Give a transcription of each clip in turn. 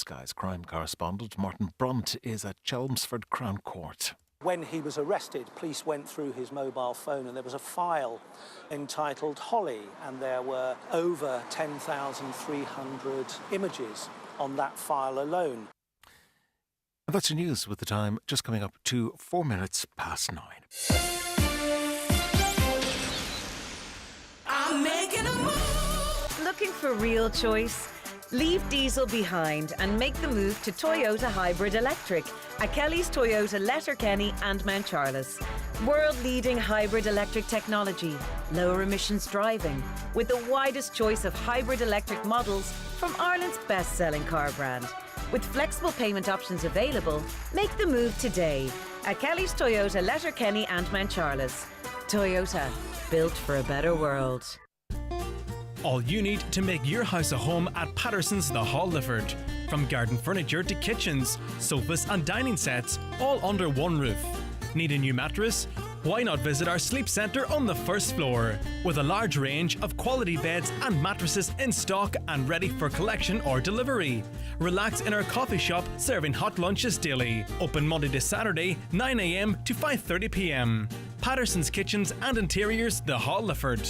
Sky's crime correspondent Martin Brunt is at Chelmsford Crown Court. When he was arrested, police went through his mobile phone and there was a file entitled Holly, and there were over 10,300 images on that file alone. And that's your news with the time just coming up to 4 minutes past 9. I'm making a move. Looking for real choice? Leave diesel behind and make the move to Toyota Hybrid Electric at Kelly's Toyota Letterkenny and Mount Charles. World-leading hybrid electric technology, lower emissions driving, with the widest choice of hybrid electric models from Ireland's best-selling car brand. With flexible payment options available, make the move today at Kelly's Toyota Letterkenny and Mount Charles. Toyota, built for a better world. All you need to make your house a home at Patterson's The Hall Lifford. From garden furniture to kitchens, sofas and dining sets, all under one roof. Need a new mattress? Why not visit our sleep centre on the first floor? With a large range of quality beds and mattresses in stock and ready for collection or delivery. Relax in our coffee shop serving hot lunches daily. Open Monday to Saturday, 9 a.m. to 5:30 p.m. Patterson's Kitchens and Interiors, The Hall Lifford.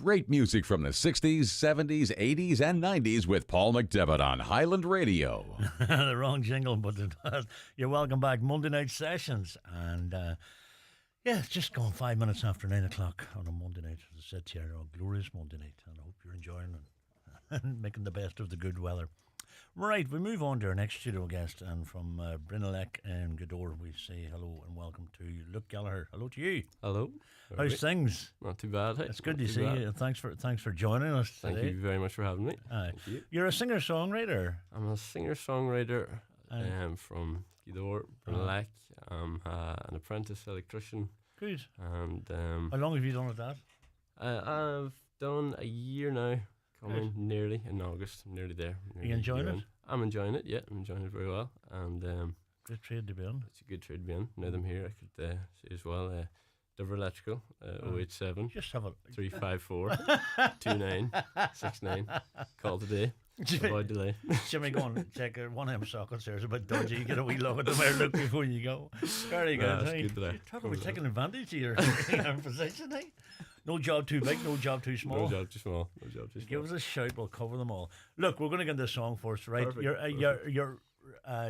Great music from the 60s, 70s, 80s, and 90s with Paul McDevitt on Highland Radio. The wrong jingle, but you're welcome back. Monday night sessions. And it's just gone 5 minutes after 9 o'clock on a Monday night. As I said to you, a glorious Monday night. And I hope you're enjoying it and making the best of the good weather. Right, we move on to our next studio guest, and from Brinalec and Gweedore, we say hello and welcome to Luke Gallagher. Hello to you. Hello. How's things? Not too bad. Hey. It's good to see you. Thanks for joining us today. Thank you very much for having me. Thank you. You're a singer-songwriter. I'm a singer-songwriter from Gweedore, Brinalec. I'm an apprentice electrician. Good. And how long have you done with that? I've done a year now. Coming nearly in August. I'm nearly there. Are you enjoying it? I'm enjoying it, yeah. I'm enjoying it very well. And good trade to be in. It's a good trade to be in. Now that I'm here, I could say as well, Dover Electrical, 087 just have a 354 2969. Call today. Avoid delay. Jimmy, go on, check one of them sockets there. It's a bit dodgy. You get a wee look at the mirror look before you go. Very good. That's good today. You're talking about taking advantage of your position, eh? No job too big, no job too small. No job too small. No job too small. Give us a shout, we'll cover them all. Look, we're going to get into the song first, right? Perfect,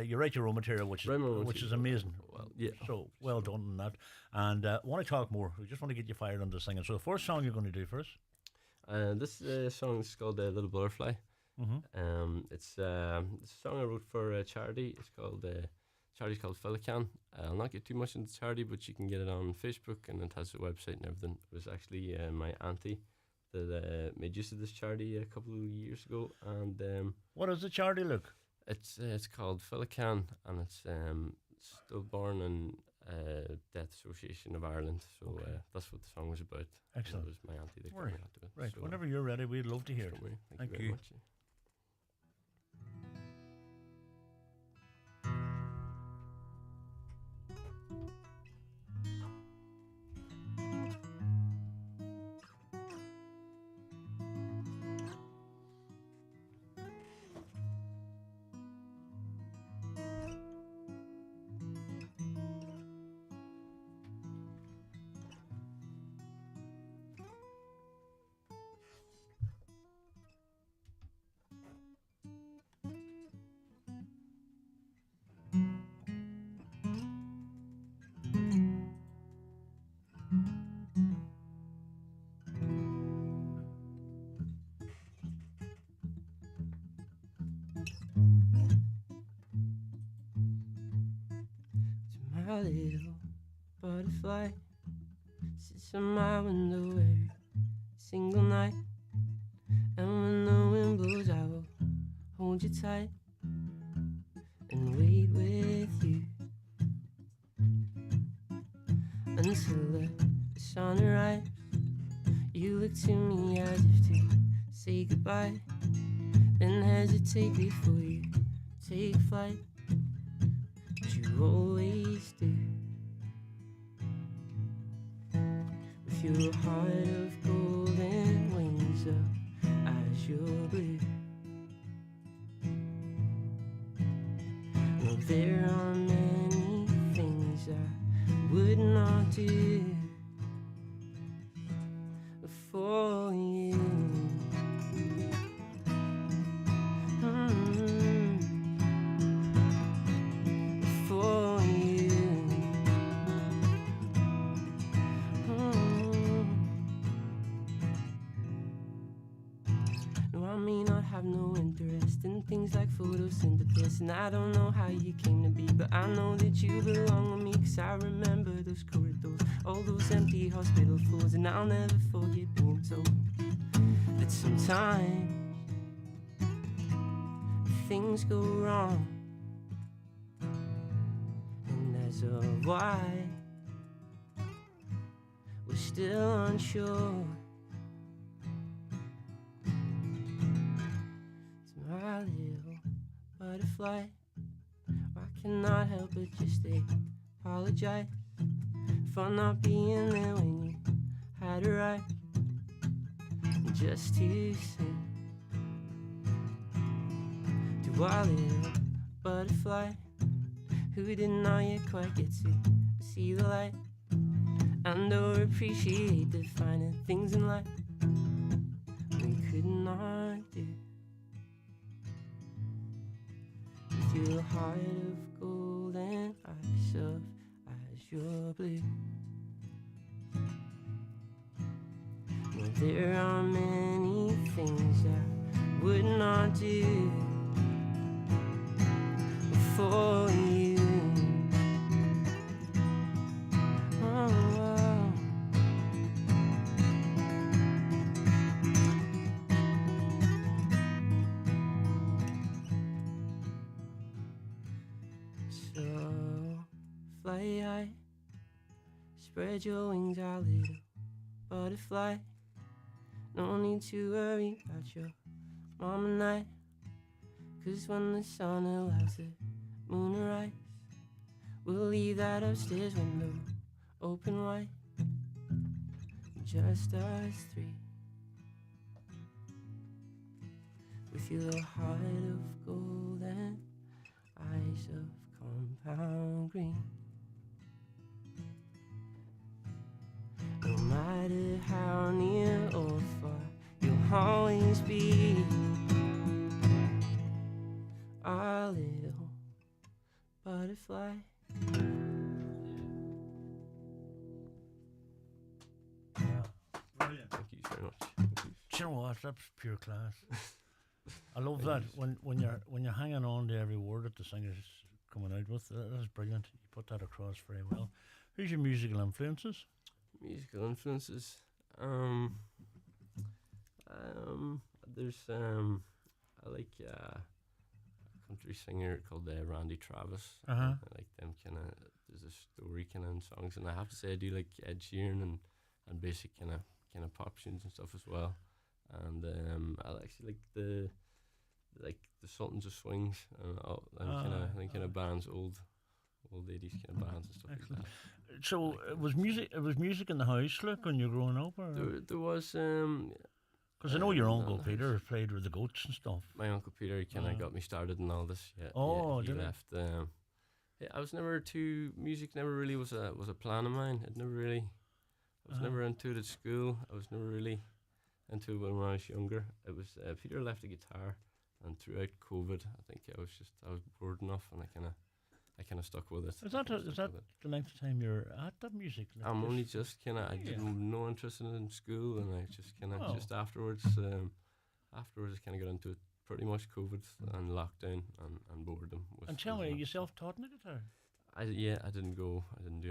You write your own material, which is amazing. Well, yeah. So well done on that. And I want to talk more. We just want to get you fired into singing. So the first song you're going to do first? This song is called Little Butterfly. Mm-hmm. It's a song I wrote for a charity. It's called charity's called Filican. I'll not get too much into charity, but you can get it on Facebook and it has a website and everything. It was actually my auntie that made use of this charity a couple of years ago. And what does the charity look? It's called Filican, and it's Stillborn and Death Association of Ireland. So that's what the song was about. Excellent. It was my auntie that got me onto it. Right. So, whenever you're ready, we'd love to hear it. Thank you very much. My little butterfly sits on my window every single night, and when the wind blows I will hold you tight and wait with you until the sun arrives. You look to me as if to say goodbye, then hesitate before you take flight. You always do. With your heart of golden wings of azure blue, There are many things I would not do for you. For you. No, I may not have no interest in things like photosynthesis, and I don't know how you came to be, but I know that you belong with me, 'cause I remember those corridors, all those empty hospital floors, and I'll never forget being told that sometimes things go wrong, and as a why we're still unsure. It's my little butterfly, I cannot help but just apologize for not being there when you had arrived, just too soon. To our little butterfly, who did not yet quite get to see the light and or appreciate the finer things in life we could not do. With your heart of gold and eyes of azure blue, well, there are many things I would not do for you. Oh. So fly high, spread your wings, our little butterfly. No need to worry about your mom and I, 'cause when the sun allows the moon to rise, we'll leave that upstairs window open wide, just us three, with your heart of gold and eyes of compound green. No matter how near or far, you'll always be our little butterfly. Brilliant. Thank you very much. Thank you. Do you know what? That's pure class. I love that when you're hanging on to every word that the singer's coming out with. That's brilliant. You put that across very well. Who's your musical influences? Musical influences. There's I like a country singer called Randy Travis. Uh-huh. I like them kind of. There's a story kind of in songs, and I have to say I do like Ed Sheeran and basic kind of pop tunes and stuff as well. And I actually like the Sultans of Swings and kind of bands, old 80s kind of bands and stuff like that. So it was music in the house, like, when you were growing up, or There was because I know your uncle Peter played with the Goats and stuff. my uncle Peter kind of got me started in all this. Yeah, Oh, he did he? left. Yeah, I was never too music. Never really was a plan of mine. I was never into it at school. I was never really into it when I was younger. It was Peter left the guitar, and throughout COVID, I think I was bored enough, and I kind of stuck with it. Is that the length of time you're at that music? Like I'm this? only just kind of. I didn't no interest in it in school, and I just kind of Oh. just afterwards. Afterwards, I kind of got into it. Pretty much COVID and lockdown and boredom. And tell me, you self-taught on the guitar? I didn't do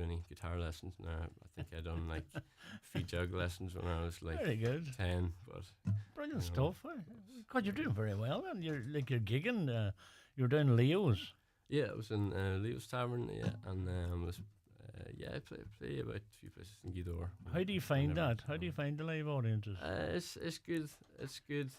any guitar lessons. No, I think I done like feet jug lessons when I was like Very good. 10. But Brilliant stuff. God, you're doing very well, and you're gigging. You're down Leo's. yeah, I was in Leo's Tavern. Yeah, and I play about a few places in Gweedore. How do you find whenever that? it's How do you on. find the live audiences? It's good. It's good.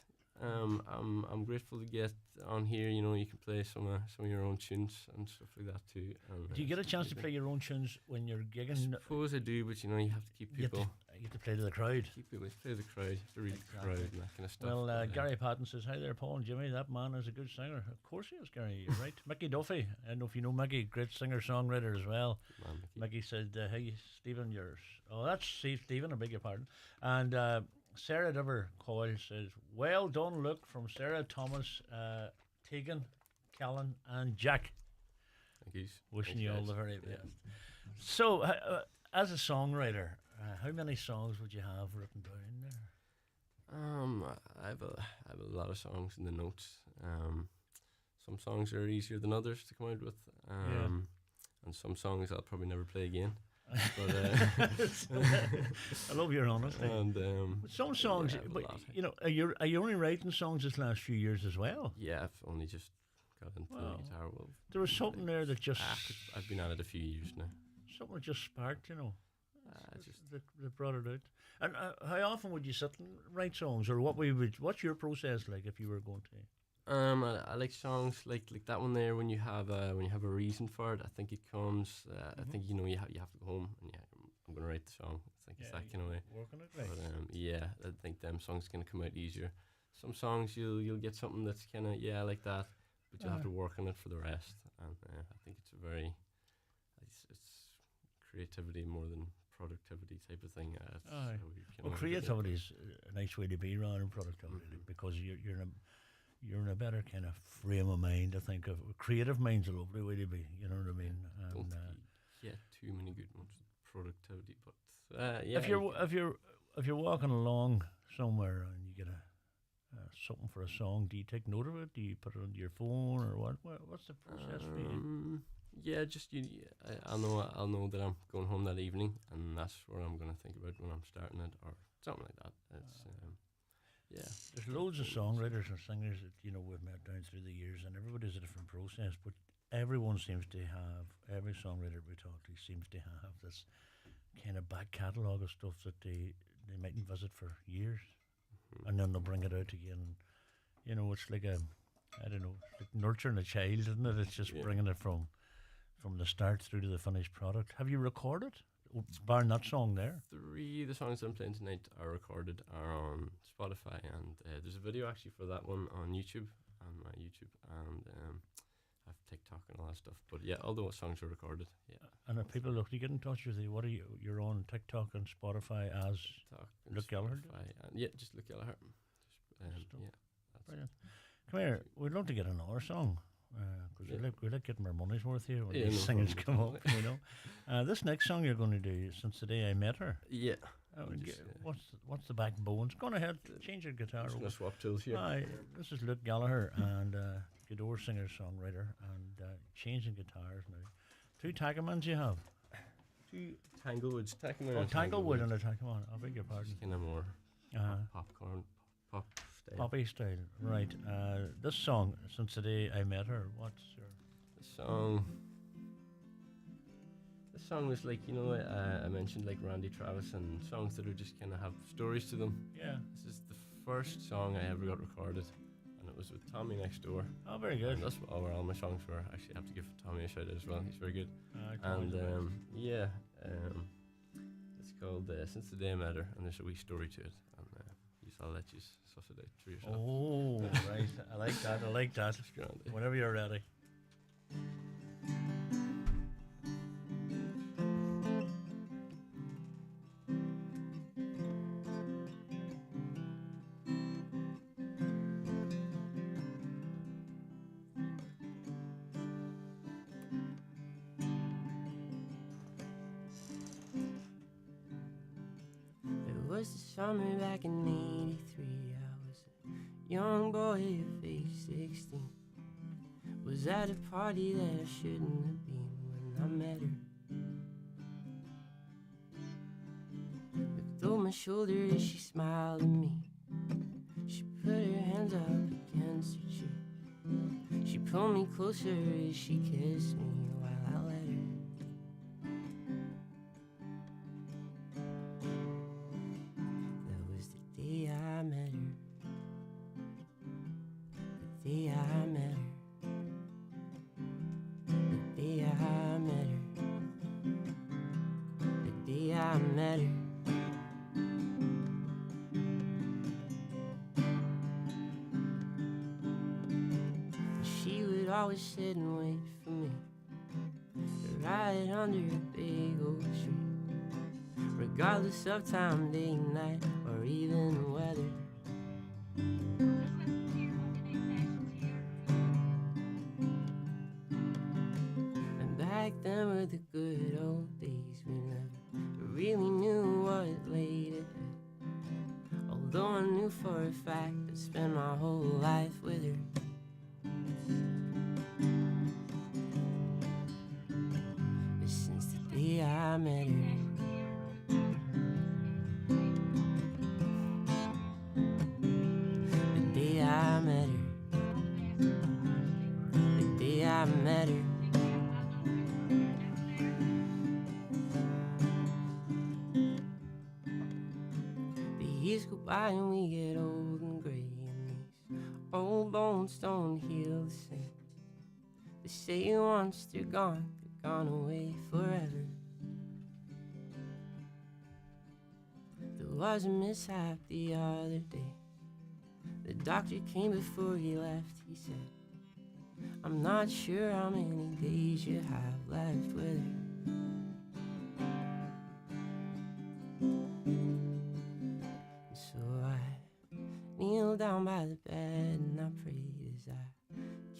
I'm grateful to get on here. You know, you can play some of your own tunes and stuff like that too. And Do you get a it's chance to really play your own tunes when you're good. I gigging? suppose I do, but you know, you have to keep You have to- people. You have to play to the crowd. Keep it, play the crowd, you have to read the crowd and that kind of stuff. Well, but, Gary Patton says, hi there, Paul and Jimmy. That man is a good singer. Of course he is, Gary. You're right. Mickey Duffy. I don't know if you know Mickey, great singer-songwriter as well. Man, Mickey said, hey, Stephen, yours. Oh, that's Stephen, I beg your pardon. And Sarah Diver Coyle says, well done, Luke, from Sarah, Thomas, Tegan, Callan, and Jack. Thank you. Wishing Thanks, you all guys. the very best. So, as a songwriter, how many songs would you have written down there? I have a lot of songs in the notes. Some songs are easier than others to come out with. And some songs I'll probably never play again. But, I love your honesty. And some songs, yeah, I have a but lot. you know, are you only writing songs this last few years as well? Yeah, I've only just got into Wow. the guitar world. There was something there that just I've been at it a few years now. something that just sparked, you know. Just That brought it out. And how often would you sit and write songs, or what's your process like if you were going to? I like songs like that one there when you have a reason for it. I think it comes. I think you have to go home and I'm gonna write the song. It's that kind of way. Working it right. But I think them songs can come out easier. Some songs you'll get something that's kind of I like that, but you'll have to work on it for the rest. And I think it's it's creativity more than productivity type of thing. It's how we Well, kinda creativity is a nice way to be rather than productivity because you're in a better kind of frame of mind. I think of creative mind's a lovely way to be. You know what I mean? don't And, get too many good ones with productivity, but if you're walking along somewhere and you get something for a song, do you take note of it? Do you put it on your phone or what? What's the process for you? Yeah, just I'll know that I'm going home that evening, and that's what I'm going to think about when I'm starting it, or something like that. It's There's loads of songwriters and singers that we've met down through the years, and everybody's a different process. But everyone seems to have every songwriter we talk to seems to have this kind of back catalogue of stuff that they mightn't visit for years, and then they'll bring it out again. It's like I don't know, it's like nurturing a child, isn't it? It's just bringing it from the start through to the finished product. Have you recorded? Barring that song there. 3 of the songs I'm playing tonight are recorded, are on Spotify, and there's a video actually for that one on YouTube, on my YouTube, and I have TikTok and all that stuff. But yeah, all the songs are recorded. Yeah. And if people look to get in touch with you, what are you? You're on TikTok and Spotify as TikTok and Luke Gallagher? Spotify, and yeah, just Luke Gallagher. That's Brilliant. Come here. We'd love to get another song because we like getting our money's worth here when these singers come up. This next song you're going to do, Since the Day I Met Her. Yeah. What's the backbones? Go on ahead, change your guitar. Just gonna swap tools here. Hi, this is Luke Gallagher and Godot singer-songwriter and changing guitars now. 2 Tagamans you have? 2 Tanglewoods. Tanglewood and a Tagaman. I beg your pardon. Kind of more popcorn, pop style. Poppy style, right. This song, Since the Day I Met Her, what's your... This song was like, I mentioned like Randy Travis and songs that are just kind of have stories to them. Yeah. This is the first song I ever got recorded, and it was with Tommy Next Door. Oh, very good. And that's where all my songs were. Actually, I have to give Tommy a shout out as well. He's very good. It's called Since the Day I Met Her, and there's a wee story to it, and I'll let you suss it out for yourself. Oh, right. I like that. Whenever you're ready. It was the summer back in '83. I was a young boy of age 16. Was at a party that I shouldn't have been when I met her. Looked over my shoulder as she smiled at me. She put her hands up against her cheek. She pulled me closer as she kissed me while I let her. That was the day I met her. The day I met her. The day I met her. The day I met her. always sit and wait for me, right under a big old tree, regardless of time, day, night, or even weather. And back then were the good old days. We never really knew what lay ahead, although I knew for a fact I'd spend my whole life with her. But since the day I met her, the day I met her, the day I met her, the years go by and we get old and gray, and these old bones don't heal the same. They say once they're gone away forever. There was a mishap the other day. The doctor came before he left. He said, I'm not sure how many days you have left with her. And so I kneeled down by the bed and I prayed as I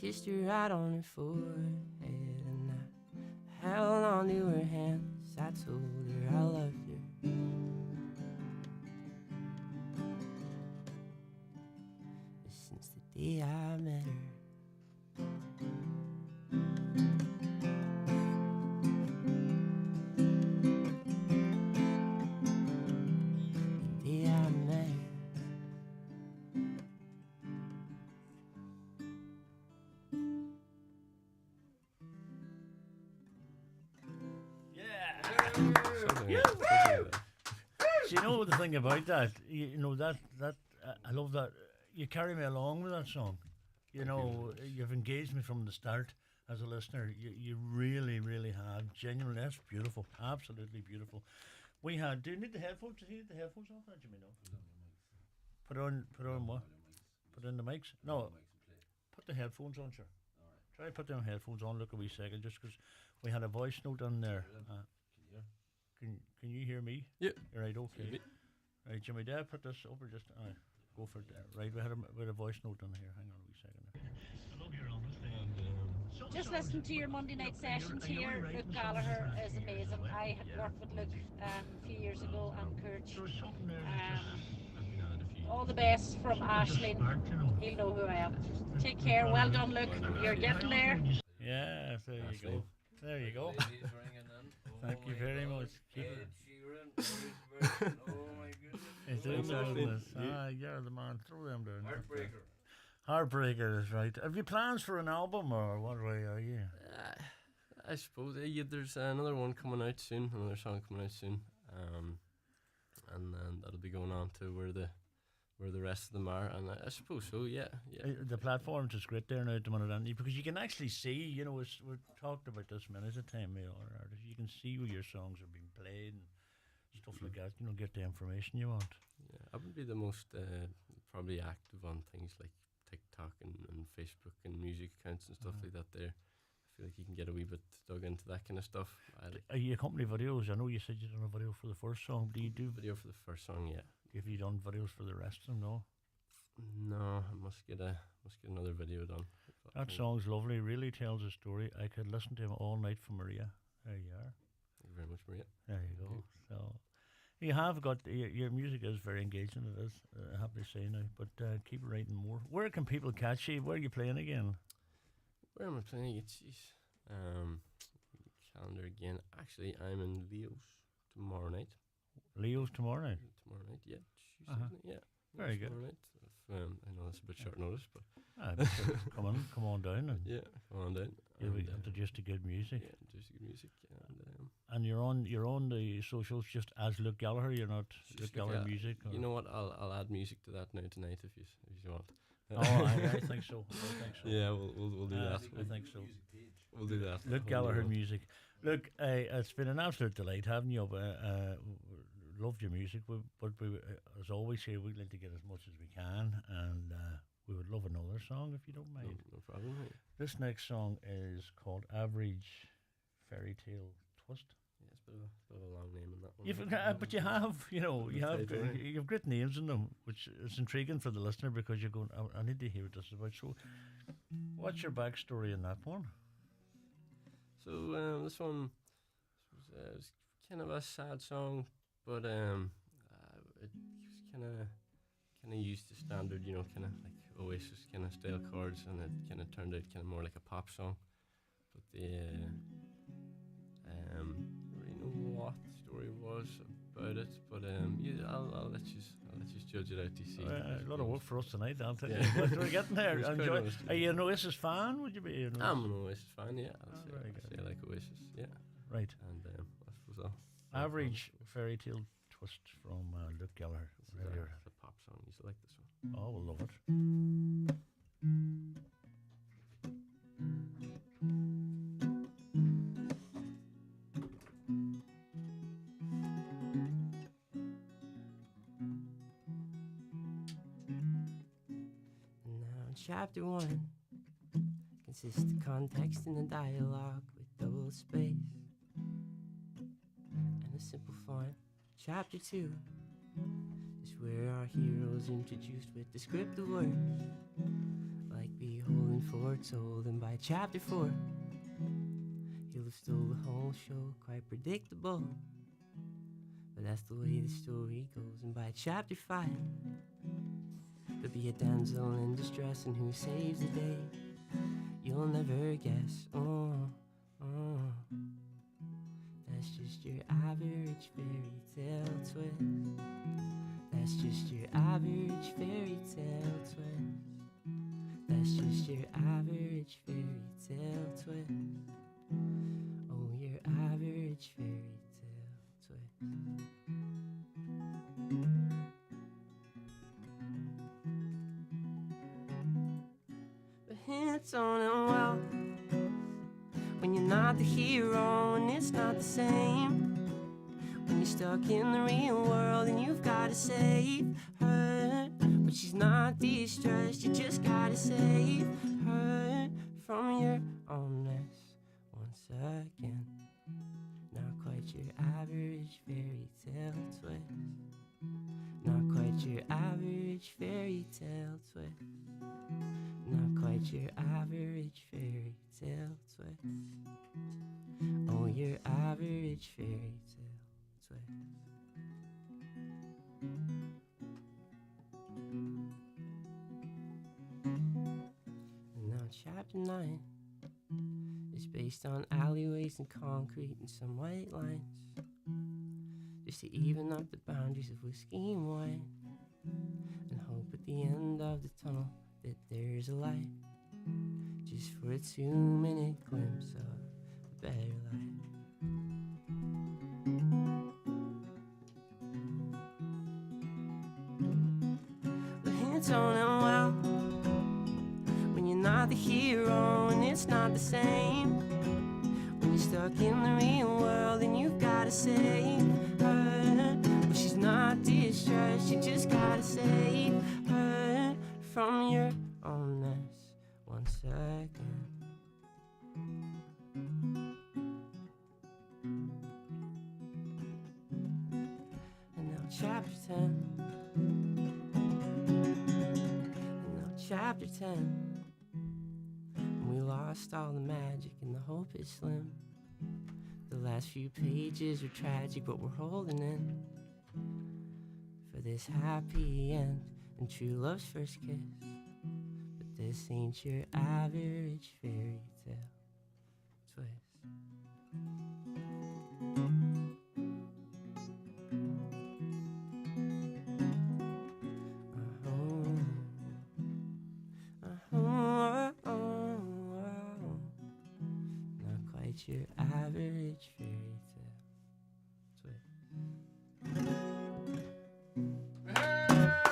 kissed her right on her forehead, and I held on to her hands. I told her I loved her. Since the day I met her, the day I met her. So you know the thing about that, you know that I love that. You carry me along with that song. You know, you've engaged me from the start as a listener. You really, really have. Genuinely, that's beautiful. Absolutely beautiful. We had. Do you need the headphones? Do you need the headphones on? That Jimmy, no. Put on what? Put in the mics. No. Put the headphones on, sure. Try to put them headphones on. Look a wee second, just because we had a voice note on there. Can you hear me? Yeah. Right. Okay. Right, Jimmy. Did I put this up or just? Go for it. Right. We had a voice note on here. Hang on a wee second. I love your honesty. Just listen to your Monday night sessions here. Luke Gallagher is amazing. I had worked with Luke a few years ago and Kurt. All the best from Aisling. He'll know who I am. Take care. Well done, Luke. You're getting there. Yeah, there you go. There you go. Thank you very much. Keep it. It's doing the business. You're the man. Throw them down. Heartbreaker is right. Have you plans for an album or what way are you? I suppose there's another one coming out soon, another song coming out soon, and then that'll be going on to where the rest of them are, and I suppose so. Yeah. The platform's just great there now at the minute, Andy, because you can actually see. You know, we've talked about this many a time. You can see where your songs are being played and stuff like that. You know, get the information you want. Yeah, I would be the most probably active on things like TikTok and Facebook and music accounts and stuff like that there. I feel like you can get a wee bit dug into that kind of stuff. Are you accompany videos? I know you said you done a video for the first song. Do you do video for the first song? Yeah. Have you done videos for the rest of them? No. I must get another video done. That song's lovely. Really tells a story. I could listen to him all night for Maria. There you are. Thank you very much, Maria. There you go. So you have got your music is very engaging. It is. I have to say now, but keep writing more. Where can people catch you? Where are you playing again? Where am I playing? Calendar again. Actually, I'm in Leo's tomorrow night. Leo's tomorrow night. Tomorrow night, yeah. Tuesday, yeah. Very good. Night. I know it's a bit short notice, but come on down, and come on down. You'll be into just a good music. Yeah, just good music, and you're on the socials just as Luke Gallagher. You're not Luke Gallagher music. You know what? I'll add music to that now tonight if you want. I think so. Yeah, we'll do that. I think so. We'll do that. Luke Gallagher music. Look, it's been an absolute delight having you. Loved your music, but we, as always here, we'd like to get as much as we can, and we would love another song if you don't mind. No problem, mate. This next song is called Average Fairy Tale Twist. Yeah, it's a bit of a long name in that one. But you have, don't I? you have great names in them, which is intriguing for the listener because you're going, I need to hear what this is about. So, what's your backstory in that one? So this one was kind of a sad song, but it was kind of used the standard, kind of like Oasis kind of style chords, and it kind of turned out kind of more like a pop song. But the I don't really know what the story was about it, but yeah, I'll let you judge it out to see. A lot of work for us tonight, Anthony. Yeah. But we're getting there. It was quite Enjoy. honest, Are you an Oasis fan? Would you be? I'm an Oasis fan, yeah. very I'd good. say I like Oasis, yeah. Right. And I suppose Average Fairy Tale Twist from Luke Gallagher. This is a pop song. You should like this one. Oh, we'll love it. Now, chapter 1 consists of context and a dialogue with double space and a simple font. Chapter 2 is where our heroes introduced with descriptive words like behold and foretold. And by chapter 4, he'll have stole the whole show, quite predictable. But that's the way the story goes. And by chapter 5, there'll be a damsel in distress, and who saves the day, you'll never guess. That's just your average fairy tale twist. That's just your average fairy tale twist. That's just your average fairy tale twist. Oh, your average fairy tale twist. The hints on it well when you're not the hero and it's not the same. When you're stuck in the real world and you've gotta save her, but she's not distressed. You just gotta save her from your own mess once again. Not quite your average fairy tale twist. Not quite your average fairy tale twist. Not quite your average fairy tale twist. Oh, your average fairy tale twist. And now chapter 9 is based on alleyways and concrete and some white lines, just to even up the boundaries of whiskey and wine, and hope at the end of the tunnel that there's a light, just for a 2-minute glimpse of a better life. The hints on it well when you're not the hero and it's not the same. When you're stuck in the real world and you've gotta save her, but she's not distressed. You just gotta save her from your own mess once again. And now chapter 10. And now chapter 10. We lost all the magic and the hope is slim. The last few pages are tragic, but we're holding in for this happy end and true love's first kiss. But this ain't your average fairy tale twist. Not quite your average fairy tale twist.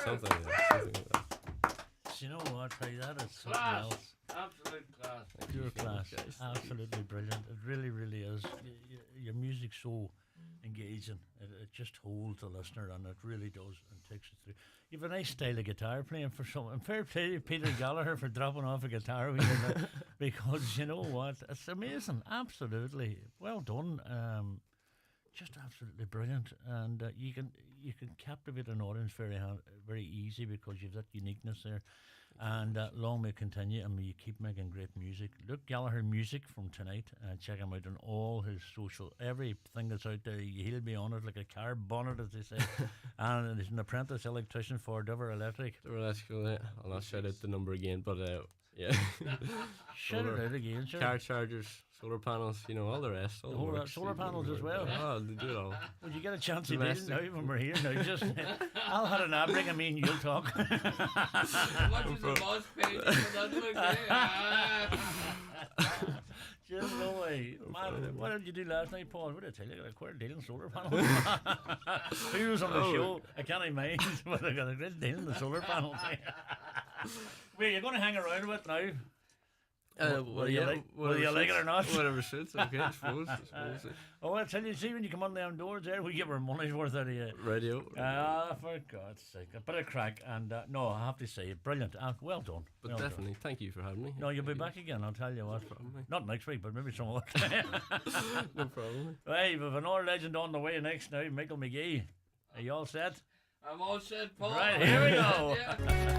Something like that. You know what? Hey, that is something Class. else. Absolute class. Pure class. Absolutely brilliant. It really, really is. Your music's so engaging. It just holds the listener, and it really does, and takes it through. You have a nice style of guitar playing for someone. Fair play to Peter Gallagher for dropping off a guitar with you, because you know what? It's amazing. Absolutely. Well done. Just absolutely brilliant, and you can captivate an audience very easy, because you've that uniqueness there. And long may it continue, and may you keep making great music. Luke Gallagher Music from tonight. Check him out on all his social, everything that's out there. He'll be on it like a car bonnet, as they say. And he's an apprentice electrician for Dover Electric. Dover Electric, I'll not shout out the number again, but yeah. Shout it out again, sure. Car chargers, solar panels, all the rest. All the works, solar panels as well. Oh, they do it all. Would you get a chance to do it now when we're here? Now, just I'll have an ab ring. I mean, you'll talk. Just no way. Man, what did you do last night, Paul? What did I tell you? I got a quarter deal in solar panels. Who was on the show? I can't even mind, but I got a great deal in the solar panel thing. Wait, you're going to hang around with now? Whether you like it or not. Whatever suits, okay, I suppose. Oh, I tell you, see, when you come on the doors there, we give our money's worth out of you. Radio. For God's sake. A bit of crack, and no, I have to say, brilliant. Well done. But definitely, thank you for having me. No, you'll be back again, I'll tell you what. Not next week, but maybe some other time. No problem. Hey, we've another legend on the way next now, Michael McGee. Are you all set? I'm all set, Paul. Right, here we go.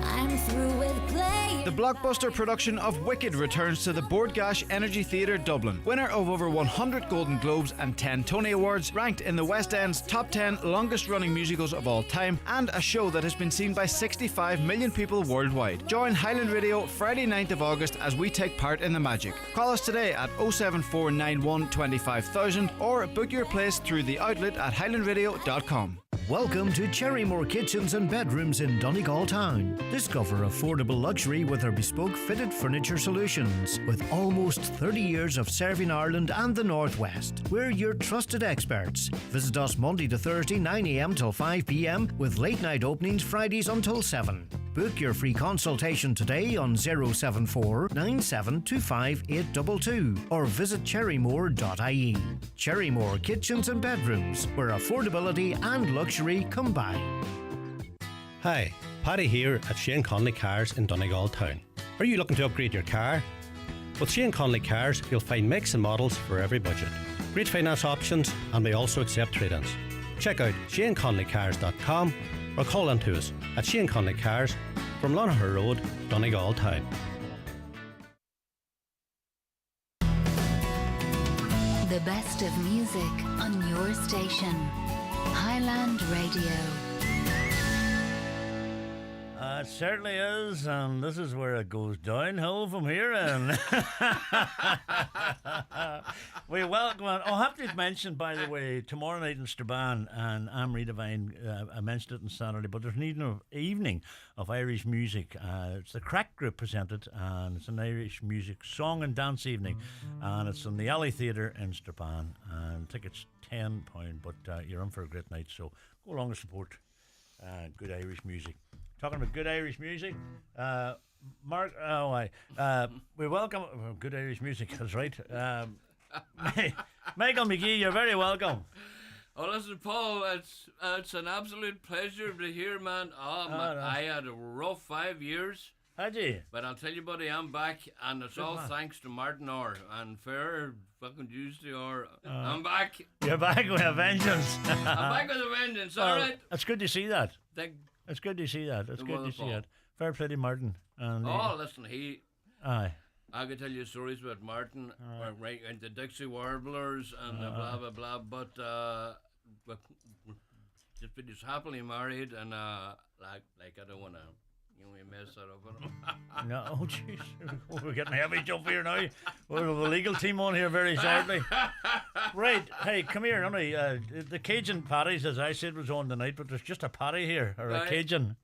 I'm through with play. The blockbuster production of Wicked returns to the Bordgash Energy Theatre Dublin. Winner of over 100 Golden Globes and 10 Tony Awards, ranked in the West End's top 10 longest running musicals of all time, and a show that has been seen by 65 million people worldwide. Join Highland Radio Friday 9th of August as we take part in the magic. Call us today at 07491 25000 or book your place through the outlet at highlandradio.com. Welcome to Cherrymore Kitchens and Bedrooms in Donegal Town. Discover affordable luxury with our bespoke fitted furniture solutions. With almost 30 years of serving Ireland and the Northwest, we're your trusted experts. Visit us Monday to Thursday 9 a.m. till 5 p.m. with late night openings Fridays until 7. Book your free consultation today on 074 9725 822 or visit cherrymore.ie. Cherrymore Kitchens and Bedrooms, where affordability and luxury combine. Hi, Paddy here at Shane Conley Cars in Donegal Town. Are you looking to upgrade your car? With Shane Conley Cars, you'll find makes and models for every budget. Great finance options, and we also accept trade-ins. Check out shaneconleycars.com or call in to us at Shane Conley Cars from Lonaher Road, Donegal Town. The best of music on your station. Highland Radio. It certainly is, and this is where it goes downhill from here. And we welcome. I'll have to mention, by the way, tomorrow night in Strabane, and Anne-Marie Devine, I mentioned it on Saturday, but there's an evening of Irish music. It's the Crack Group presented, and it's an Irish music song and dance evening, and it's in the Alley Theatre in Strabane, and tickets £10, but you're in for a great night, so go along and support good Irish music. Talking about good Irish music, Mark. We welcome good Irish music. That's right. Michael McGee, you're very welcome. Oh, listen, Paul, it's an absolute pleasure to be here, man. I had a rough 5 years. Had you? But I'll tell you, buddy, I'm back, and it's all thanks to Martin Orr and fair fucking Tuesday Orr. I'm back. You're back with a vengeance. I'm back with a vengeance. All right. It's good to see that. It's good to see that. It's good to see that. Fair play to Martin. And, listen, aye. I could tell you stories about Martin, right into Dixie Warblers and blah blah blah. But just been just happily married, and like I don't want to. We mess that up. No, oh jeez, we're getting a heavy jump here now. We'll have the legal team on here very shortly. Right, hey, come here, honey. The Cajun patties, as I said, was on tonight, but there's just a patty here, or a Cajun.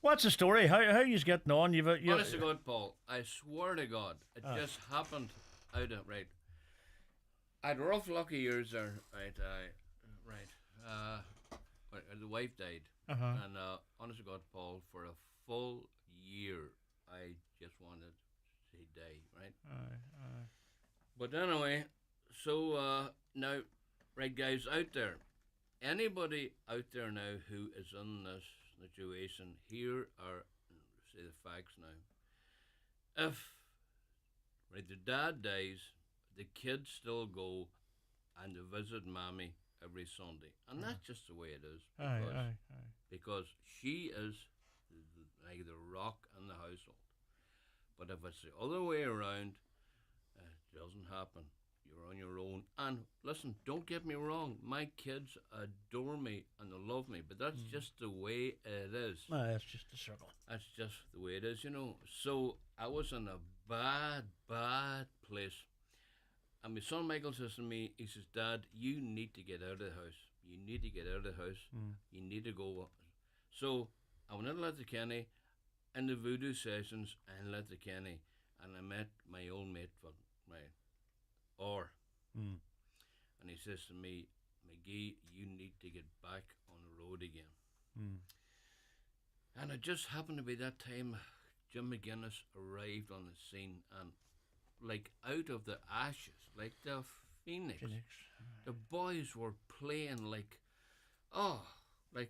What's the story? How you getting on? Honest to God, Paul, I swear to God, it just happened out of right. I had rough, lucky years there, right? The wife died, and honest to God, Paul, for a full year, I just wanted to say die, right? But anyway, so now Right, guys, out there. Anybody out there now who is in this situation, here are, say the facts now. If, right, the dad dies, the kids still go and they visit mommy every Sunday. And that's just the way it is. Because she is like the rock in the household. But if it's the other way around, it doesn't happen. You're on your own. And listen, don't get me wrong. My kids adore me and they love me. But that's just the way it is. That's just the circle. That's just the way it is, you know. So I was in a bad place. And my son Michael says to me, he says, Dad, you need to get out of the house. You need to get out of the house. You need to go. So I went into Letterkenny in the voodoo sessions in Letterkenny, and I met my old mate, and he says to me, McGee, you need to get back on the road again. And it just happened to be that time Jim McGuinness arrived on the scene, and like out of the ashes, like the phoenix. The boys were playing like, it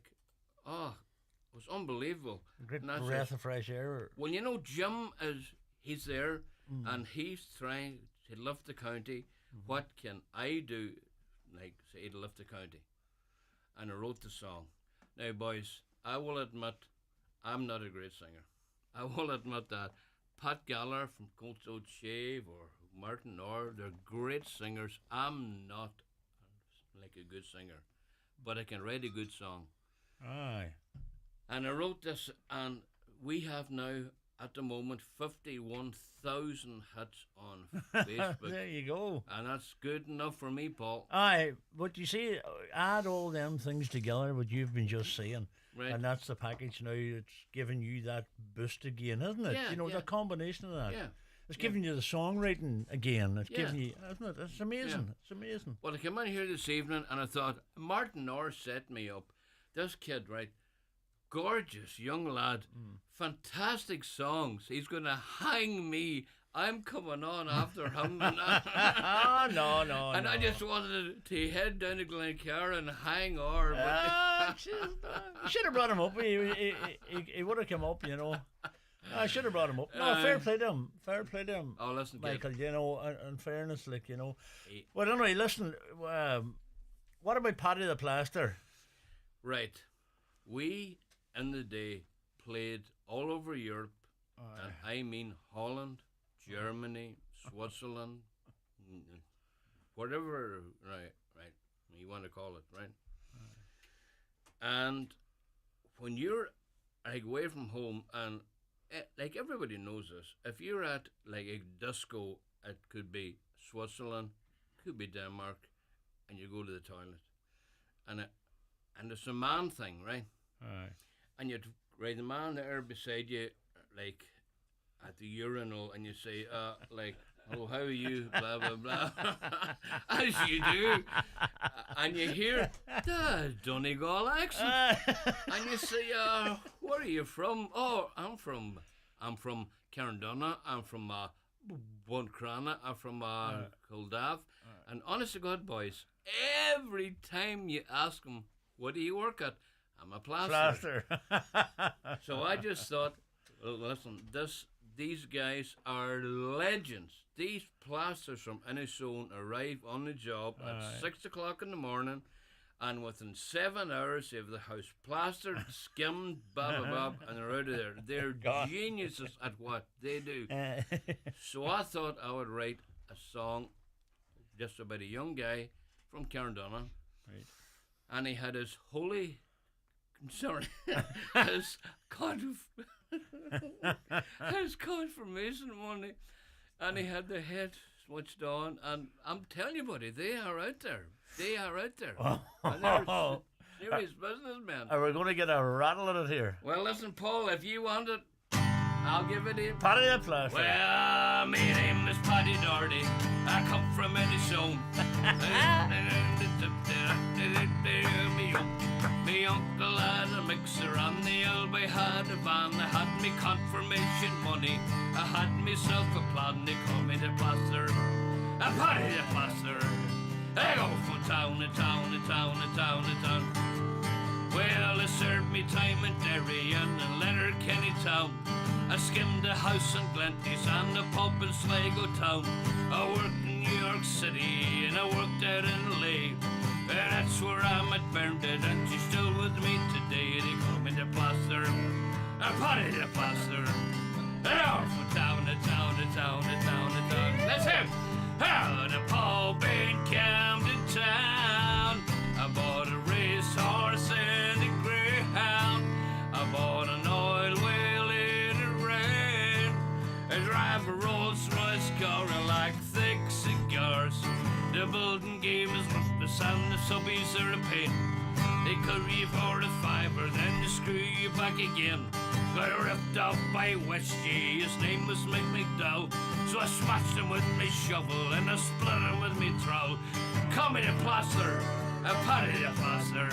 was unbelievable. Great breath of fresh air. Well, you know, Jim he's there, and he's trying to lift the county. What can I do, like, say, to lift the county? And I wrote the song. Now, boys, I will admit, I'm not a great singer. I will admit that. Pat Gallagher from Colts Old Shave or Martin Orr, they're great singers. I'm not like a good singer, but I can write a good song. Aye. And I wrote this, and we have now, at the moment, 51,000 hits on Facebook. There you go. And that's good enough for me, Paul. Aye, but you see, add all them things together, what you've been just saying. Right. And that's the package now. It's giving you that boost again, isn't it? Yeah, you know, yeah. the combination of that. Yeah. It's giving you the songwriting again. It's giving you, isn't it? It's amazing. Yeah. It's amazing. Well, I came in here this evening and I thought, Martin Orr set me up. This kid, right? Gorgeous young lad. Fantastic songs. He's going to hang me. I'm coming on after him. And no. And I just wanted to head down to Glencarr and hang Orr. You should have brought him up. He would have come up, you know. I should have brought him up. No, fair play to him. Fair play to him. Oh, listen, Michael, you know, in fairness, like, you know. Well, anyway, listen, what about Paddy the Plaster? Right. We, in the day, played all over Europe, and I mean Holland, Germany, Switzerland, whatever, right, you want to call it, right? And when you're like away from home, and like everybody knows this, if you're at like a disco, it could be Switzerland, could be Denmark, and you go to the toilet, and it's a man thing, right? And you'd the man there beside you, like at the urinal, and you say, like, oh, how are you, blah blah blah, as you do, and you hear the Donegal accent, and you say, where are you from? Oh, I'm from Carndonna. I'm from Buncrana. I'm from Culdav. And honest to God, boys, every time you ask them, what do you work at? I'm a plaster. So I just thought, well, listen, these guys are legends. These plasters from Inisone arrive on the job at 6 o'clock in the morning, and within 7 hours they have the house plastered, skimmed, blah, blah, blah, and they're out of there. They're geniuses at what they do. So I thought I would write a song just about a young guy from Carndonna. Right. And he had his his confirmation money, and he had the head switched on, and I'm telling you, buddy, they are out there. And they're serious businessmen. Are we going to get a rattle at it here? Well, listen, Paul, if you want it, I'll give it to you. Paddy the Plaster. Well, my name is Paddy Doherty. I come from Inisone. Me uncle had a mixer and the Elby had a van. I had me confirmation money. I had myself a plan. They call me the plaster. A Paddy the Plaster. I go from town to town to town to town to town. Well, I served me time in Derry and Letterkenny town. I skimmed the house in Glenties and the pub in Sligo town. I worked in New York City and I worked out in Leigh. That's where I met Bernadette and she's still with me today. They call me the plaster, I Paddy the plaster. Now from town to town to town to town to town. Let's him. How the pub in Camden town. I bought a racehorse and a greyhound. I bought an oil wheel in the rain. I drive a Rolls Royce car, I like thick cigars. The building game is ruthless and the subbies are a pain. They curry you for a fiver, then they screw you back again. Got ripped off by Westie, his name was Mick McDowell. So I smashed him with me shovel and I split him with me trowel. Call me the plaster, I Paddy the plaster.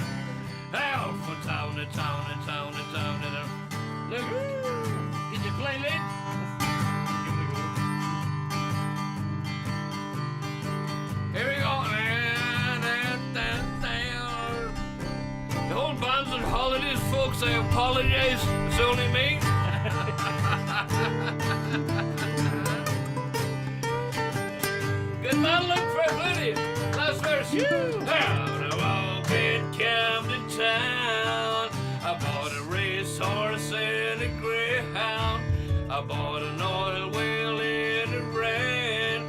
I out from town to town to town to town to town. Look, did you play late? Here we go. The whole band's on holidays, folks. I apologize. It's only me. Good man, look for plenty. Last verse. Down a walk in Camden town. I bought a racehorse and a greyhound. I bought an oil wheel in the rain.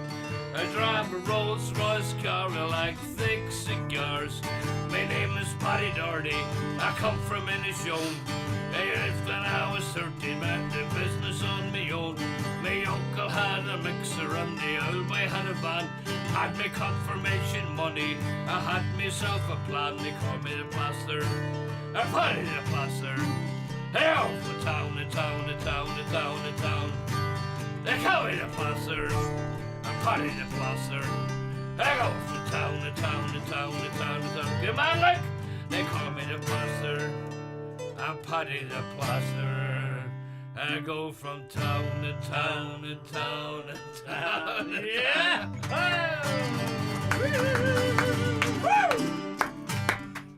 I drive a Rolls Royce car, I like thick cigars. My name is Paddy Doherty, I come from Inishowen. If then I was 13, man, the business on me own. My uncle had a mixer and the old boy had a van. Had me confirmation money, I had myself a plan. They call me the plaster, I Paddy the plaster. Hey, off from town to town to town to town to town. They call me the plaster, Paddy the plaster. I go from town to town to town to town to town. Come on, look! They call me the plaster. I'm Paddy the plaster. I go from town to town to town to town to Yeah!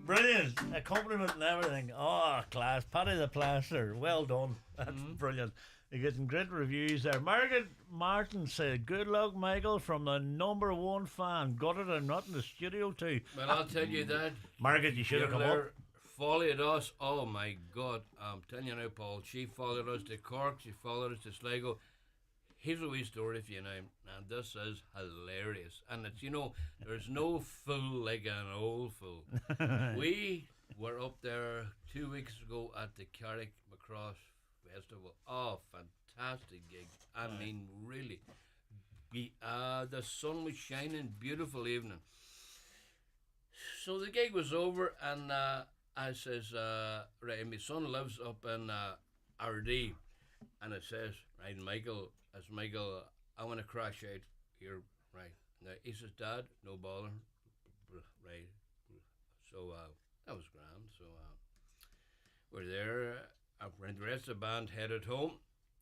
Brilliant. A compliment and everything. Oh, class. Paddy the plaster. Well done. That's brilliant. You're getting great reviews there. Margaret Martin said, good luck, Michael, from the #1 fan. Got it, I'm not in the studio too. Well, I'll tell you that. Margaret, you should have come up. Followed us. Oh, my God. I'm telling you now, Paul. She followed us to Cork. She followed us to Sligo. Here's a wee story for you now. And this is hilarious. And it's, you know, there's no fool like an old fool. We were up there 2 weeks ago at the Carrick Macross Festival. Oh, fantastic gig. I mean, really. The sun was shining, beautiful evening. So the gig was over, and I says, right, my son lives up in RD, and it says, right, Michael, I want to crash out here, right. Now, he says, Dad, no bother, right. So that was grand. So we're there. The rest of the band headed home,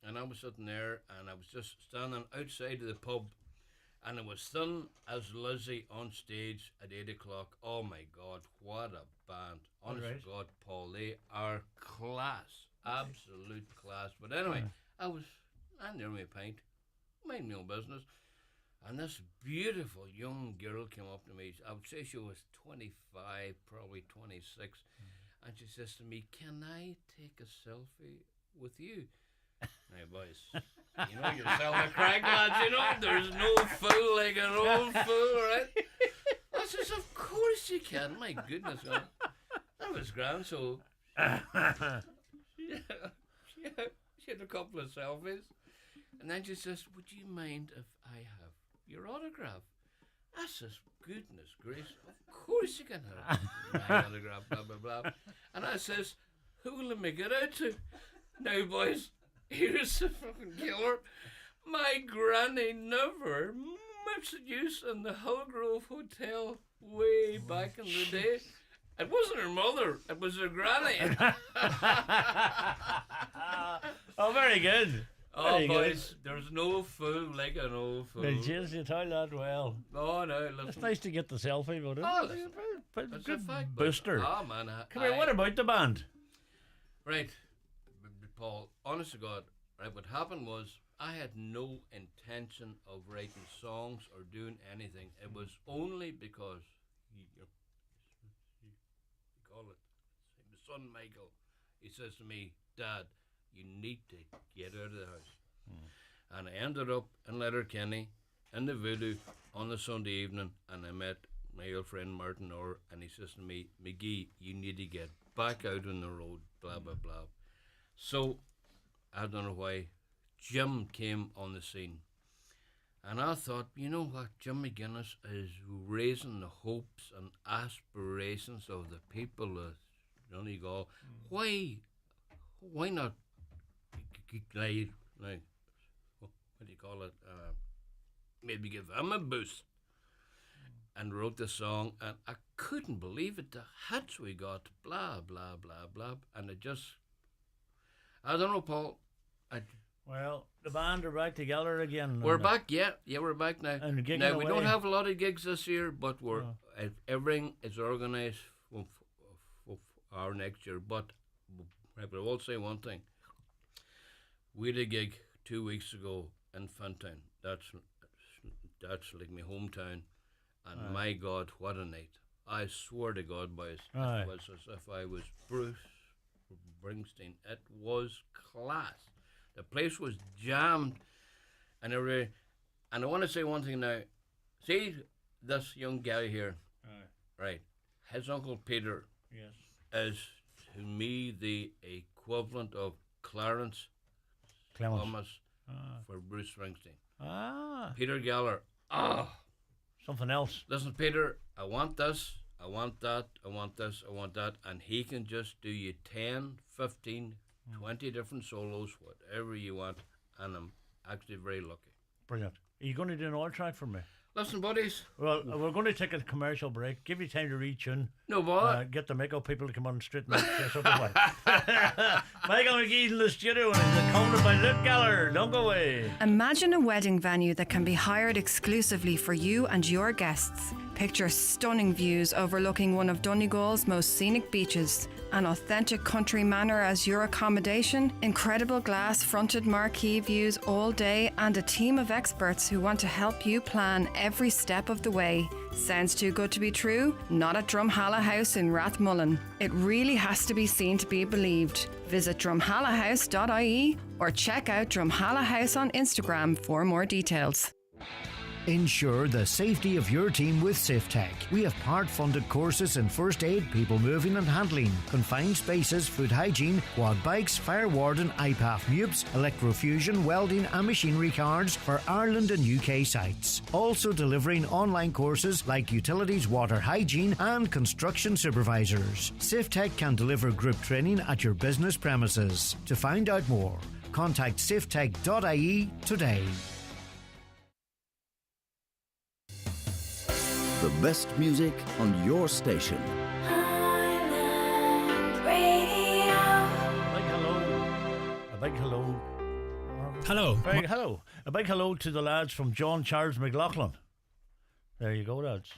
and I was sitting there, and I was just standing outside of the pub, and it was thin as Lizzie on stage at 8 o'clock. Oh my God, what a band! Honest to God, Paul, they are class, absolute class. But anyway, I'm near my pint, mind my own business, and this beautiful young girl came up to me. I would say she was 25, probably 26. And she says to me, can I take a selfie with you? Now, boys, you know yourself a crack, lads, you know, there's no fool like an old fool, right? I says, of course you can. My goodness, man. That was grand, so... she had a couple of selfies. And then she says, would you mind if I have your autograph? I says, goodness gracious, of course you can have my autograph, blah, blah, blah. And I says, who will I make it out to? Now, boys, here's the fucking killer. My granny never mixed use in the Hillgrove Hotel way back in the day. It wasn't her mother, it was her granny. Oh, very good. Oh, Very boys, there's no fool like an old fool. Well, James, you tell that well. Oh, no, listen. It's nice to get the selfie, but Oh, listen, it's a that's good a fact, booster. Oh, man. Come here, what about the band? Right, Paul, honest to God, right, what happened was I had no intention of writing songs or doing anything. It was only because you call it, my son Michael, he says to me, Dad, you need to get out of the house. And I ended up in Letterkenny in the Voodoo on the Sunday evening, and I met my old friend Martin Orr, and he says to me, McGee, you need to get back out on the road, blah, blah, blah. So, I don't know why, Jim came on the scene. And I thought, you know what, Jim McGuinness is raising the hopes and aspirations of the people of Donegal. Why not, like, what do you call it, maybe give him a boost? And wrote the song, and I couldn't believe it, the hits we got, blah, blah, blah, blah, and it just, I don't know, Paul, Well, the band are back together again. we're back, yeah, we're back now. And gigging Now, we don't away. have a lot of gigs this year, but we're everything is organised for our next year. But I will say one thing. We had a gig 2 weeks ago in Fintown. That's like my hometown. And my God, what a night. I swear to God, boys, it was as if I was Bruce Springsteen. It was class. The place was jammed, and I want to say one thing now. See this young guy here, right? His uncle Peter is to me the equivalent of Clarence Thomas for Bruce Springsteen. Peter Geller. Something else. Listen, Peter, I want this, I want that, I want this, I want that, and he can just do you 10, 15, 20 different solos, whatever you want, and I'm actually very lucky. Brilliant. Are you going to do an all track for me? Listen, buddies. Well, we're going to take a commercial break. Give you time to retune. No bother. Get the makeup people to come on straight and dress up Michael McGee's in the studio and he's accompanied by Luke Geller. Don't go away. Imagine a wedding venue that can be hired exclusively for you and your guests. Picture stunning views overlooking one of Donegal's most scenic beaches, an authentic country manor as your accommodation, incredible glass-fronted marquee views all day, and a team of experts who want to help you plan every step of the way. Sounds too good to be true? Not at Drumhalla House in Rathmullen. It really has to be seen to be believed. Visit drumhallahouse.ie or check out Drumhalla House on Instagram for more details. Ensure the safety of your team with SafeTech. We have part-funded courses in first aid, people moving and handling, confined spaces, food hygiene, quad bikes, fire warden, IPAF MUPS, electrofusion, welding and machinery cards for Ireland and UK sites. Also delivering online courses like utilities, water hygiene and construction supervisors. SafeTech can deliver group training at your business premises. To find out more, contact safetech.ie today. The best music on your station. A big hello. Hello. Hello. A big hello to the lads from John Charles McLaughlin. There you go, lads.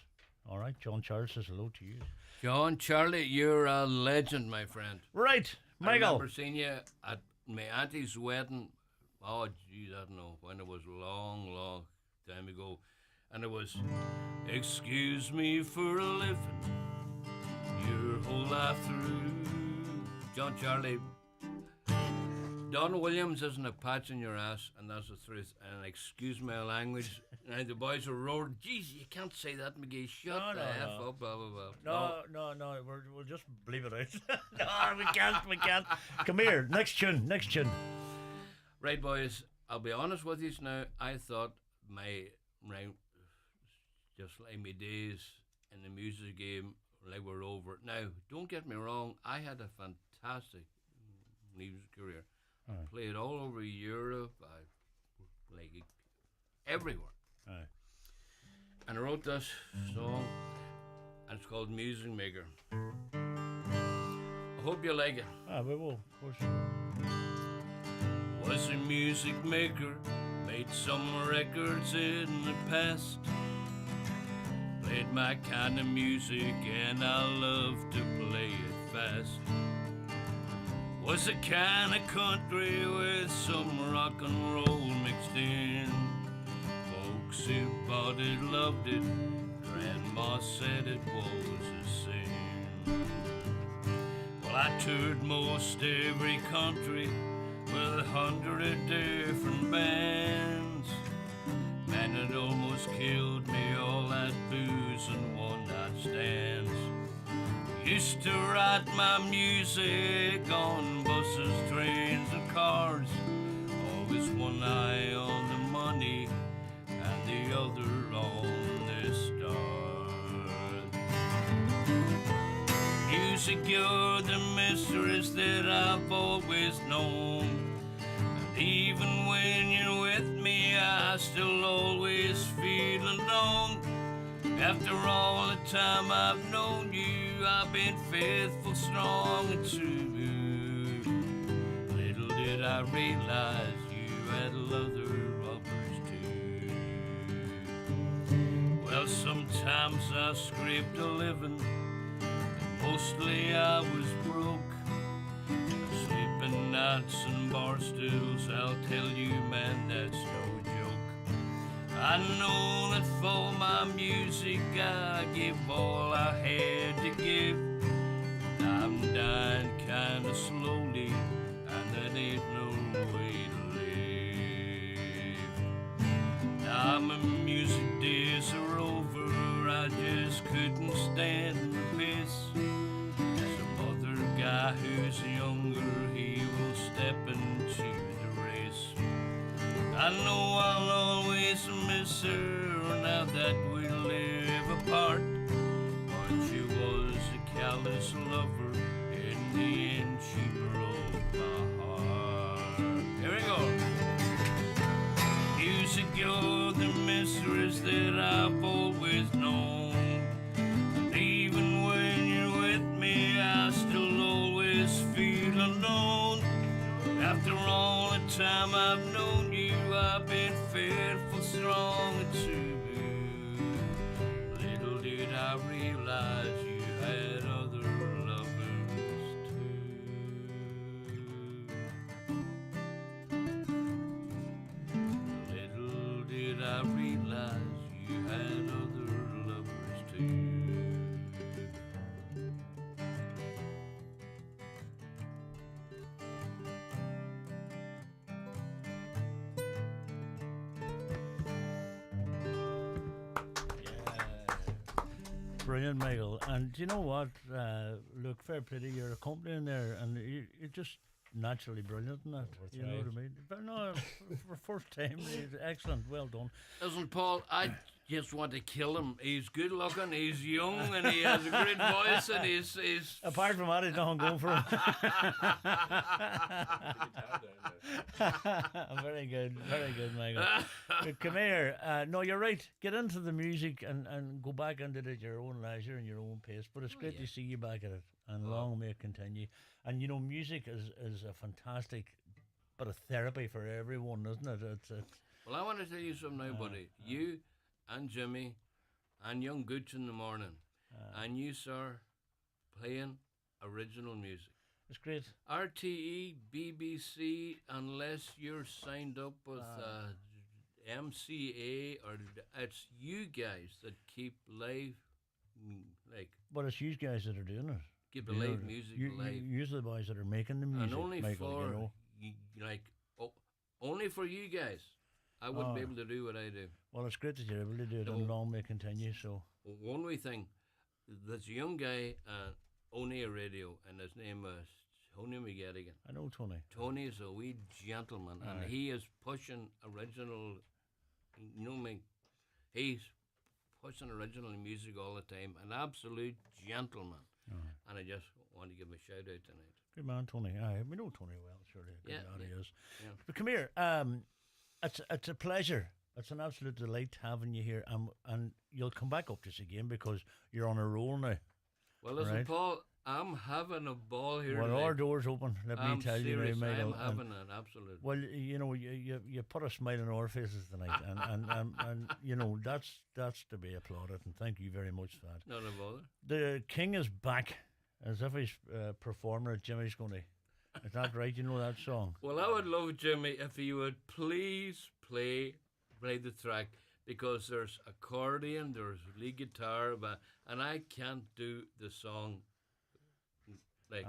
All right, John Charles says hello to you. John, Charlie, you're a legend, my friend. Right, Michael. I remember seeing you at my auntie's wedding. Oh, geez, I don't know when it was, long, long time ago. And it was, excuse me for a living your whole life through. John Charlie, Don Williams isn't a patch in your ass, and that's the truth. And excuse my language. And the boys were roaring, geez, you can't say that, McGee. Shut the F up, blah, blah, blah. No, we'll just leave it out. No, we can't. Come here, next tune. Right, boys, I'll be honest with you now. I thought just like my days in the music game, like were over. Now, don't get me wrong, I had a fantastic music career. I played all over Europe, like everywhere. And I wrote this song, and it's called Music Maker. I hope you like it. We will, of course. Was a music maker, made some records in the past. Played my kind of music and I love to play it fast. Was a kind of country with some rock and roll mixed in. Folks who bought it loved it, Grandma said it was a sin. Well, I toured most every country with 100 different bands. Man, it almost killed me, all that booze and one-night stands. Used to write my music on buses, trains and cars. Always one eye on the money and the other on the stars. Music, you're the mistress that I've always known. And even when you're with me, I still always feel alone. After all the time I've known you, I've been faithful, strong and true. Little did I realize you had other lovers too. Well, sometimes I scraped a living, mostly I was broke. Sleeping nights and bar stools, I'll tell you, man, that's no joke. I know that for my music I give all I had to give. I'm dying kinda slowly, and that ain't no way to live. Now my music days are over, I just couldn't stand the pace. Some other guy who's younger, he will step into the race. I know I'll always miss her now that we live apart. But she was a callous lover, in the end she broke my heart. Here we go. Music, you're the mistress that I've always known. And even when you're with me, I still always feel alone. After all the time I've known you, I've been faithful, strong and true. Little did I realize you had other lovers too. Little did I realize you had other lovers too. Brilliant, Michael. And do you know what? Look, fair play to your accompanying there, and you're just naturally brilliant in that. You know what I mean? But no, for first time, it's excellent. Well done. Listen, Paul, I just want to kill him. He's good looking, he's young, and he has a great voice, and he's Apart from that, he's nothing going for him. Very good, Michael. But come here. No, you're right. Get into the music and go back into it at your own leisure and your own pace. But it's great to see you back at it, and long may it continue. And you know, music is a fantastic bit of therapy for everyone, isn't it? It's Well, I want to tell you something now, buddy. You and Jimmy and young Gooch in the morning, and you, sir, playing original music. It's great. RTE, BBC, unless you're signed up with MCA, or it's you guys that keep live, like. But it's you guys that are doing it. Keep the live music alive. You're the boys that are making the music. And only Michael, for, you know. Only for you guys. I wouldn't be able to do what I do. Well, it's great that you're able to do it, and long may it continue. So one wee thing, there's a young guy on air radio, and his name is Tony McGettigan. I know Tony. Tony is a wee gentleman, and he is pushing original. You know me, he's pushing original music all the time. An absolute gentleman, and I just want to give him a shout out tonight. Good man, Tony. We know Tony well, surely. Good lad he is. Yeah. But come here. It's a pleasure. It's an absolute delight having you here, and you'll come back up to us again because you're on a roll now. Well, listen, Paul, I'm having a ball here. Well, tonight. our door's open. Let me I'm tell serious. you, now, Michael. I'm having an absolute. Well, you know, you put a smile on our faces tonight, and you know that's to be applauded. And thank you very much for that. Not a bother. The King is back, as if he's performer at Jimmy's Gunny. Is that right? You know that song? Well, I would love, Jimmy, if you would please play the track, because there's accordion, there's lead guitar, and I can't do the song like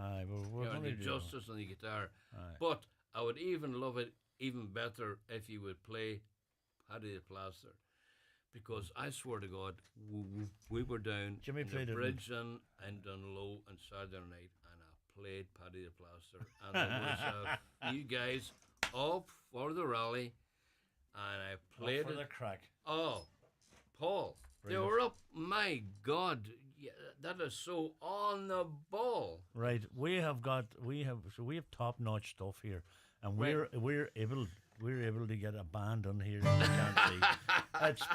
we're the gonna do justice on the guitar. Aye. But I would even love it even better if you would play Paddy the Plaster, because I swear to God, we were down Jimmy in played the it bridge in Dunlow on Saturday night, and I played Paddy the Plaster, and there was you guys up for the rally, and I played for it. the crack. Oh, Paul, Brilliant. they were up. My God, yeah, that is so on the ball. Right, we have top notch stuff here, and Right. we're able to get a band on here. You can't see.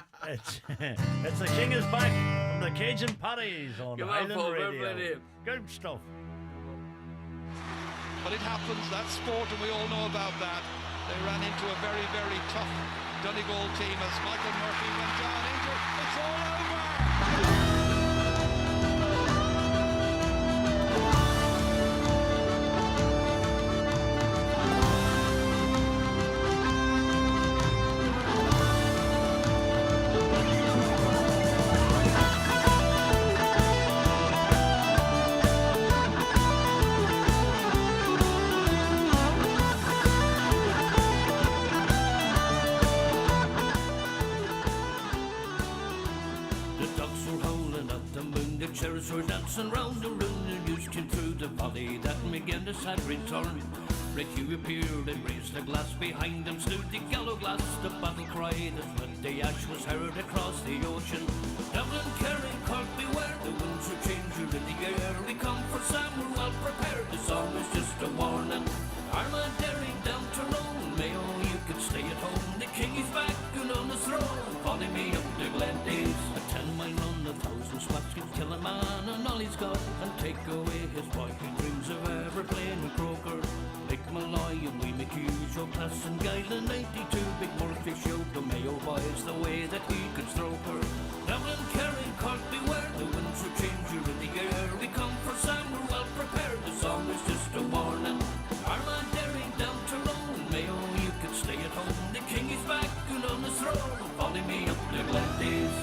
It's the King is back from the Cajun Paddies on Come on, Highland Paul, we're Radio. playing him. Good stuff. But it happens, that's sport, and we all know about that. They ran into a very, very tough Donegal team as Michael Murphy went down injured. It's all over! The ducks were howling at the moon, the cherries were dancing round the room, the news came through the valley that McGinnis had returned. Red Hugh appeared and raised a glass, behind him stood the gallows glass, the battle cry that split the ash was heard across the ocean. Dublin, Kerry, Cork, beware, the winds will change you in the air, we come for Sam, we're well prepared, the song is just a warning. Armagh, Derry, down to Rome, Mayo, you can stay at home, the king is back and on the throne, follow me up the Glen Days, a 10-mile run, 1,000 squats can kill a man and all he's got, and take away his boyhood dreams of ever playing with Croker. Mick Malloy and Wee McHugh, Joe Class and Guyland, 92, Big Murphy showed the Mayo boys the way that he could stroke her. Dublin, Kerry, Cork, beware, the winds will change you in the air, we come for Sam, we're well prepared, the song is just a warning. Armagh, Derry, down to Rome, Mayo, you can stay at home, the king is back and on his throne, follow me up the Glen Days.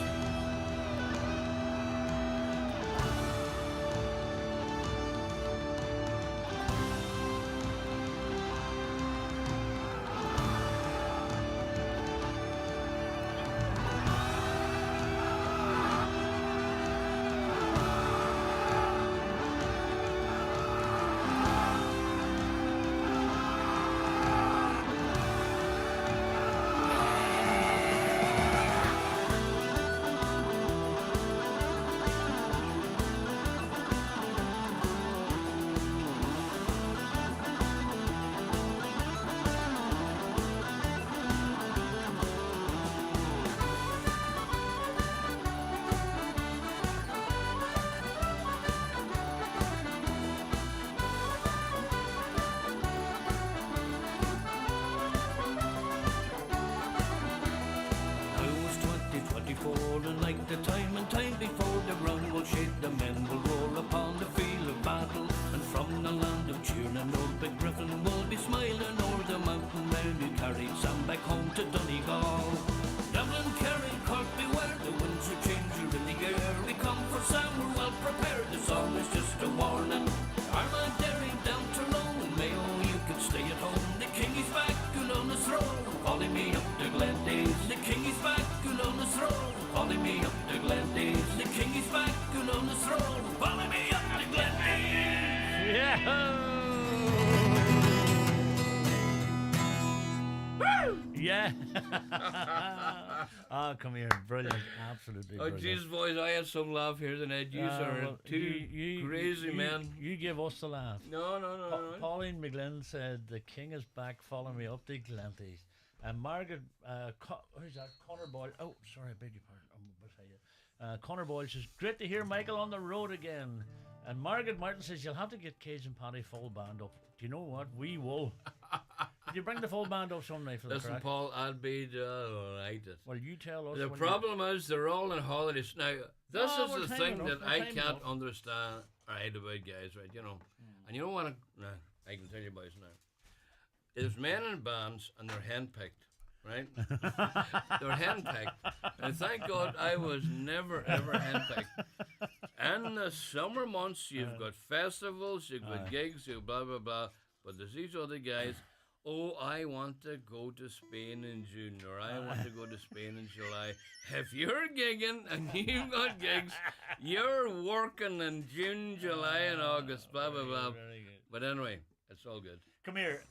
And like the time and time before, the ground will shake, the men will roll upon the field of battle, and from the land of Tiernan, old Big Griffin will be smiling o'er the mountain where you carried Sam back home to Donegal. Dublin, Kerry, Cork, beware, the winds will change you in the air, we come for Sam, we're well prepared, the song is just a warning. Armagh, Derry, down to Rome, Mayo, you can stay at home, the king is back and on his throne, follow me up the Glen Days, the king is back and on his throne, follow me up the Glen Days, the king is back and on his throne, follow me up the Glen Days. Yeah. Oh, come here. Brilliant. Absolutely Oh, brilliant. Jesus, boys, I had some laugh here tonight. You are well, two crazy men. You give us the laugh. No. Pauline McGlynn said, the king is back, follow me up the Glenties. And Margaret, who's that? Connor Boyle. Oh, sorry, I beg your pardon. I'm beside you. Connor Boyle says, great to hear Michael on the road again. And Margaret Martin says, you'll have to get Cage and Paddy full band up. Do you know what? We will. Did you bring the full band up some night for the Listen, crack? Paul, I'll be delighted. Well, you tell us. The when problem is they're all on holidays. Now, this No, is we're the time thing enough, that we're I time can't enough. understand, right, about guys, right, you know. And you know what? I can tell you boys now. There's men in bands and they're handpicked, right? They're handpicked. And thank God I was never, ever handpicked. In the summer months, you've got festivals, you've got gigs, you've blah, blah, blah. But there's these other guys, oh, I want to go to Spain in June, or I want to go to Spain in July. If you're gigging and you've got gigs, you're working in June, July, and August, blah, blah, blah. But anyway, it's all good. Come here.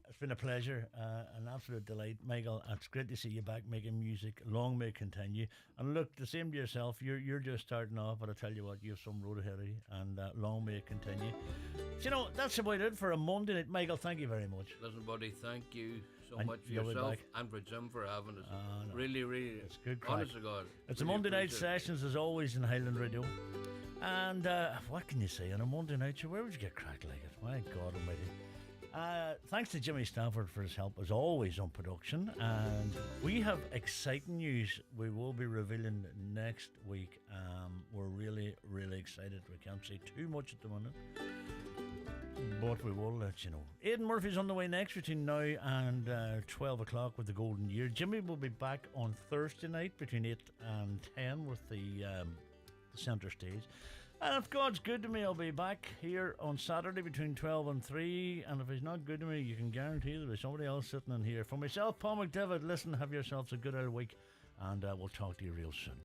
It's been a pleasure, an absolute delight, Michael. It's great to see you back making music. Long may it continue. And look, the same to yourself. You're just starting off, but I tell you what, you have some road ahead of you, and long may it continue. So, you know, that's about it for a Monday night. Michael, thank you very much. Listen, buddy, thank you so And much for you'll be yourself back. and for Jim for having us. No. Really, really. It's good crack. Honest to God. It's a really Monday night appreciate it. sessions, as always, in Highland Radio. And what can you say on a Monday night? Where would you get cracked like it? My God almighty. Thanks to Jimmy Stafford for his help as always on production, and we have exciting news we will be revealing next week. We're really excited. We can't say too much at the moment, but we will let you know. Aidan Murphy's on the way next between now and 12 o'clock with the Golden Year. Jimmy will be back on Thursday night between 8 and 10 with the centre stage. And if God's good to me, I'll be back here on Saturday between 12 and 3. And if he's not good to me, you can guarantee there'll be somebody else sitting in here. For myself, Paul McDevitt, listen, have yourselves a good old week. And we'll talk to you real soon.